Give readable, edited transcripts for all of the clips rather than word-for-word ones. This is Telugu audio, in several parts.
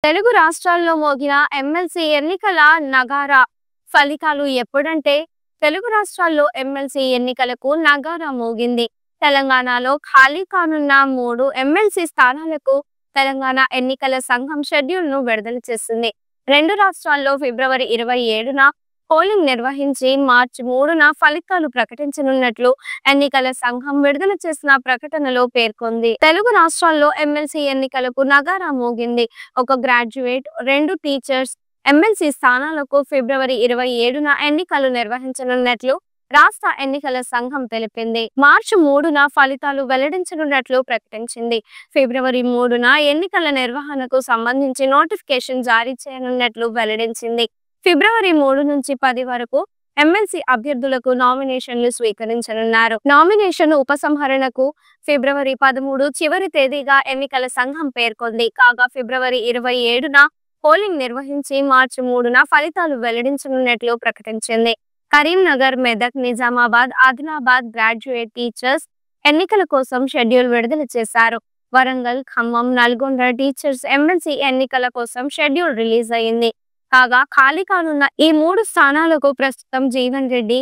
తెలుగు రాష్ట్రాల్లో మోగిన ఎమ్మెల్సీ ఎన్నికల నగారా ఫలితాలు ఎప్పుడంటే తెలుగు రాష్ట్రాల్లో ఎమ్మెల్సీ ఎన్నికలకు నగారా మోగింది. తెలంగాణలో ఖాళీ కానున్న 3 ఎమ్మెల్సీ స్థానాలకు తెలంగాణ ఎన్నికల సంఘం షెడ్యూల్ను విడుదల చేసింది. రెండు రాష్ట్రాల్లో ఫిబ్రవరి 27న పోలింగ్ నిర్వహించి మార్చి 3న ఫలితాలు ప్రకటించనున్నట్లు ఎన్నికల సంఘం విడుదల చేసిన ప్రకటనలో పేర్కొంది. తెలుగు రాష్ట్రాల్లో ఎమ్మెల్సీ ఎన్నికలకు నగారా మోగింది. ఒక గ్రాడ్యుయేట్, 2 టీచర్స్ ఎమ్మెల్సీ స్థానాలకు ఫిబ్రవరి 27న ఎన్నికలు నిర్వహించనున్నట్లు రాష్ట్ర ఎన్నికల సంఘం తెలిపింది. మార్చి 3న ఫలితాలు వెల్లడించనున్నట్లు ప్రకటించింది. ఫిబ్రవరి 3న ఎన్నికల నిర్వహణకు సంబంధించి నోటిఫికేషన్ జారీ చేయనున్నట్లు వెల్లడించింది. ఫిబ్రవరి 3 నుంచి 10 వరకు ఎమ్మెల్సీ అభ్యర్థులకు నామినేషన్లు స్వీకరించనున్నారు. నామినేషన్ ఉపసంహరణకు ఫిబ్రవరి 13 చివరి తేదీగా ఎన్నికల సంఘం పేర్కొంది. కాగా ఫిబ్రవరి 27న పోలింగ్ నిర్వహించి మార్చి 3న ఫలితాలు వెల్లడించనున్నట్లు ప్రకటించింది. కరీంనగర్, మెదక్, నిజామాబాద్, ఆదిలాబాద్ గ్రాడ్యుయేట్ టీచర్స్ ఎన్నికల కోసం షెడ్యూల్ విడుదల చేశారు. వరంగల్, ఖమ్మం, నల్గొండ టీచర్స్ ఎమ్మెల్సీ ఎన్నికల కోసం షెడ్యూల్ రిలీజ్ అయింది. కాగా ఖాళీ కానున్న ఈ 3 స్థానాలకు ప్రస్తుతం జీవన్ రెడ్డి,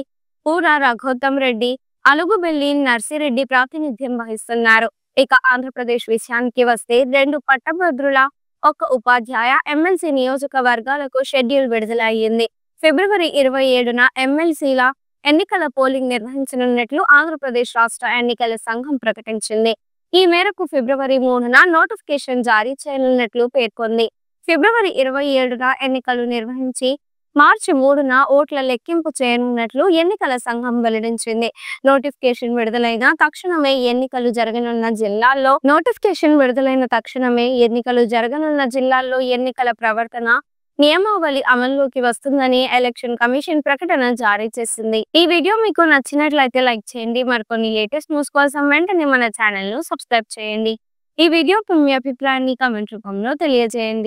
పూర రఘోత్తం రెడ్డి, అలుగుబెల్లి నర్సిరెడ్డి ప్రాతినిధ్యం వహిస్తున్నారు. ఇక ఆంధ్రప్రదేశ్ విషయానికి వస్తే 2 పట్టభద్రుల, 1 ఉపాధ్యాయ ఎమ్మెల్సీ నియోజకవర్గాలకు షెడ్యూల్ విడుదల అయ్యింది. ఫిబ్రవరి 27న ఎమ్మెల్సీల ఎన్నికల పోలింగ్ నిర్వహించనున్నట్లు ఆంధ్రప్రదేశ్ రాష్ట్ర ఎన్నికల సంఘం ప్రకటించింది. ఈ మేరకు ఫిబ్రవరి 3న నోటిఫికేషన్ జారీ చేయనున్నట్లు పేర్కొంది. ఫిబ్రవరి 27న ఎన్నికలు నిర్వహించి మార్చి 3న ఓట్ల లెక్కింపు చేయనున్నట్లు ఎన్నికల సంఘం వెల్లడించింది. నోటిఫికేషన్ విడుదలైన తక్షణమే ఎన్నికలు జరగనున్న జిల్లాల్లో ఎన్నికల ప్రవర్తన నియమావళి అమల్లోకి వస్తుందని ఎలక్షన్ కమిషన్ ప్రకటన జారీ చేసింది. ఈ వీడియో మీకు నచ్చినట్లయితే లైక్ చేయండి. మరికొన్ని లేటెస్ట్ న్యూస్ కోసం వెంటనే మన ఛానల్ ను సబ్స్క్రైబ్ చేయండి. ఈ వీడియోపై మీ అభిప్రాయాన్ని కామెంట్ రూపంలో తెలియజేయండి.